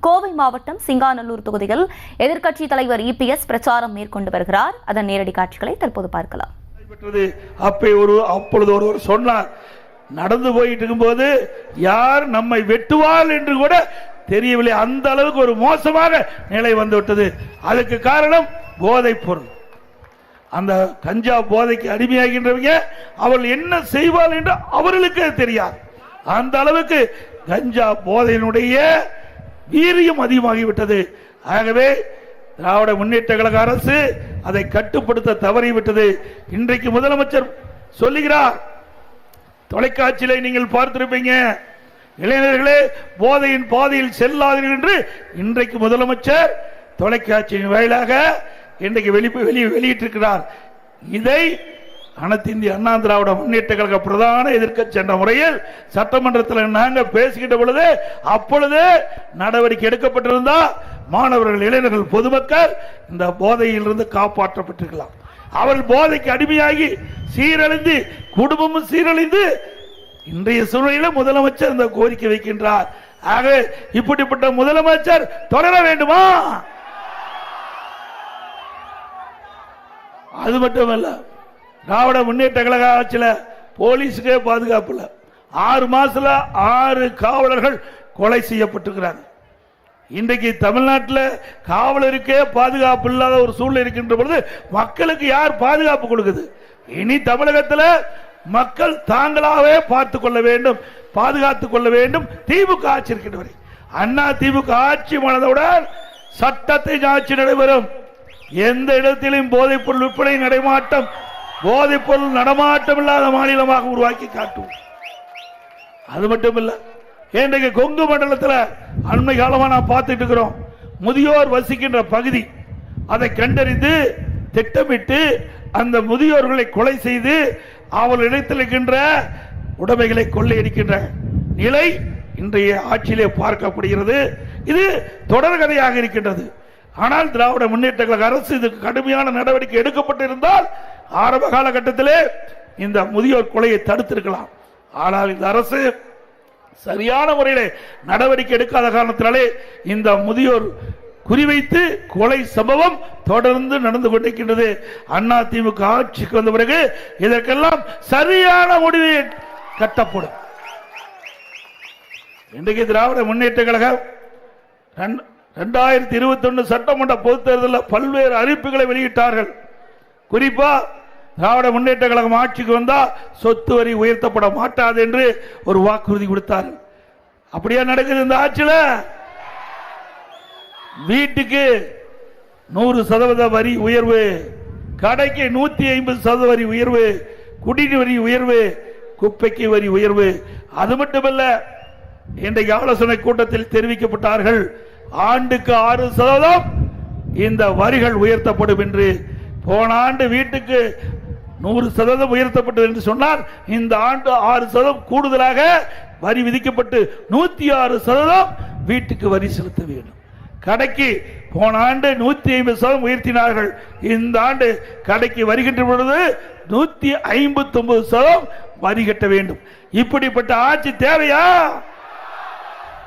கோவை மாவட்டம் சிங்காநல்லூர் தொகுதியில் எதிர்க்கட்சி தலைவர் இபிஎஸ் பிரச்சாரம் மேற்கொண்டு வருகிறார். அதன் நேரடி காட்சிகளை தற்போது பார்க்கலாம். அப்பொழுது ஒருவர் சொன்னார், நடந்து போயிட்டு இருக்கும்போது யார் நம்மை வெட்டுவார் என்று கூட தெரியவில்லை, அந்த அளவுக்கு ஒரு மோசமான நிலை வந்துவிட்டது. அதுக்கு காரணம் போதைப் பொருள். அந்த கஞ்சா போதைக்கு அடிமையாகின்றவங்க அவர்கள் என்ன செய்வார் என்று அவர்களுக்கு தெரியாது. அந்த அளவுக்கு கஞ்சா போதையினுடைய வீரியம் அதிகமாகிவிட்டது. ஆகவே திராவிட முன்னேற்ற கழக அரசு அதை கட்டுப்படுத்த தவறிவிட்டது. இன்றைக்கு முதலமைச்சர் சொல்லுகிறார், தொலைக்காட்சியில நீங்கள் பார்த்திருப்பீங்க, இளைஞர்களே போதையின் பாதையில் செல்லாதீர்கள் என்று இன்றைக்கு முதலமைச்சர் தொலைக்காட்சியின் வாயிலாக இன்றைக்கு வெளியிட்டிருக்கிறார். இதை அனைத்து இந்திய அண்ணா திராவிட முன்னேற்ற கழக பிரதான எதிர்க்கட்சி என்ற முறையில் சட்டமன்றத்தில் நாங்கள் பேசுகின்ற பொழுது அப்பொழுது நடவடிக்கை எடுக்கப்பட்டிருந்தா மாணவர்கள், இளைஞர்கள், பொதுமக்கள் இந்த போதையிலிருந்து காப்பாற்றப்பட்டிருக்கலாம். அவர்கள் போதைக்கு அடிமையாகி சீரழிந்து குடும்பமும் சீரழிந்து இன்றைய சூழ்நிலையில் முதலமைச்சர் இந்த கோரிக்கை வைக்கின்றார். ஆக இப்படிப்பட்ட முதலமைச்சர் தொடர வேண்டுமா? அது மட்டுமல்ல, திராவிட முன்னேற்ற கழக ஆட்சியில் போலீஸுக்கே பாதுகாப்பு இல்லை. 6 மாசத்துல 6 காவலர்கள் கொலை செய்யப்பட்டிருக்கிறாங்க. இன்றைக்கு தமிழ்நாட்டில் காவலருக்கே பாதுகாப்பு இல்லாத ஒரு சூழ்நிலை இருக்கின்ற பொழுது மக்களுக்கு யார் பாதுகாப்பு கொடுக்குது? இனி தமிழகத்தில் மக்கள் தாங்களாகவே பார்த்துக் கொள்ள வேண்டும், பாதுகாத்துக் கொள்ள வேண்டும். திமுக ஆட்சி இருக்கின்றவரை அண்ணா திமுக ஆட்சி மனதுடன் சட்டத்தை ஆட்சி நடைபெறும். எந்த இடத்திலும் போதைப் பொருள் விற்பனை நடைமாட்டம், போதைப் பொருள் நடமாட்டம் இல்லாத மாநிலமாக உருவாக்கி காட்டும். அது மட்டுமில்ல, இன்றைக்கு கொங்கு மண்டலத்தில் அண்மை காலமாக நான் பார்த்துட்டு இருக்கிறோம். முதியோர் வசிக்கின்ற பகுதி அதை கண்டறிந்து திட்டமிட்டு அந்த முதியோர்களை கொலை செய்து அவர்களிடத்தில் இருக்கின்ற உடைமைகளை கொள்ளையடிக்கின்ற நிலை இன்றைய ஆட்சியிலே பார்க்கப்படுகிறது. இது தொடர்கதையாக இருக்கின்றது. ஆனால் திராவிட முன்னேற்ற கழக அரசு இதுக்கு கடுமையான நடவடிக்கை எடுக்கப்பட்டிருந்தால் ஆரம்ப காலகட்டத்திலே இந்த முதியோர் கொலையை தடுத்திருக்கலாம். ஆனால் இந்த அரசு சரியான முறையில் நடவடிக்கை எடுக்காத காரணத்தினாலே இந்த முதியோர் குறிவைத்து கொலை சம்பவம் தொடர்ந்து நடந்து கொண்டிருக்கின்றது. அண்ணா திமுக ஆட்சிக்கு வந்த பிறகு இதற்கெல்லாம் சரியான முடிவு கட்டப்படும். இன்றைக்கு திராவிட முன்னேற்ற கழகம் 2021 சட்டமன்ற பொதுத் தேர்தலில் பல்வேறு அறிவிப்புகளை வெளியிட்டார்கள். குறிப்பா திராவிட முன்னேற்ற கழகம் ஆட்சிக்கு வந்தா சொத்து வரி உயர்த்தப்பட மாட்டாது என்று ஒரு வாக்குறுதி கொடுத்தார்கள். அப்படியே நடக்குது இந்த ஆட்சியில். வீட்டுக்கு 100% வரி உயர்வு, கடைக்கு 150% வரி உயர்வு, குடிநீர் வரி உயர்வு, குப்பைக்கு வரி உயர்வு. அது மட்டுமல்ல, இன்றைக்கு ஆலோசனை கூட்டத்தில் தெரிவிக்கப்பட்டார்கள், ஆண்டுக்கு 6% இந்த வரிகள் உயர்த்தப்படும் என்று. போன ஆண்டு வீட்டுக்கு 100% உயர்த்தப்பட்டது என்று சொன்னால் இந்த ஆண்டு 6% கூடுதலாக வரி விதிக்கப்பட்டு 106% வீட்டுக்கு வரி செலுத்த வேண்டும். கடைக்கு போன ஆண்டு 150% உயர்த்தினார்கள். இந்த ஆண்டு கடைக்கு வருகின்ற பொழுது 159% வரி கட்ட வேண்டும். இப்படிப்பட்ட ஆட்சி தேவையா?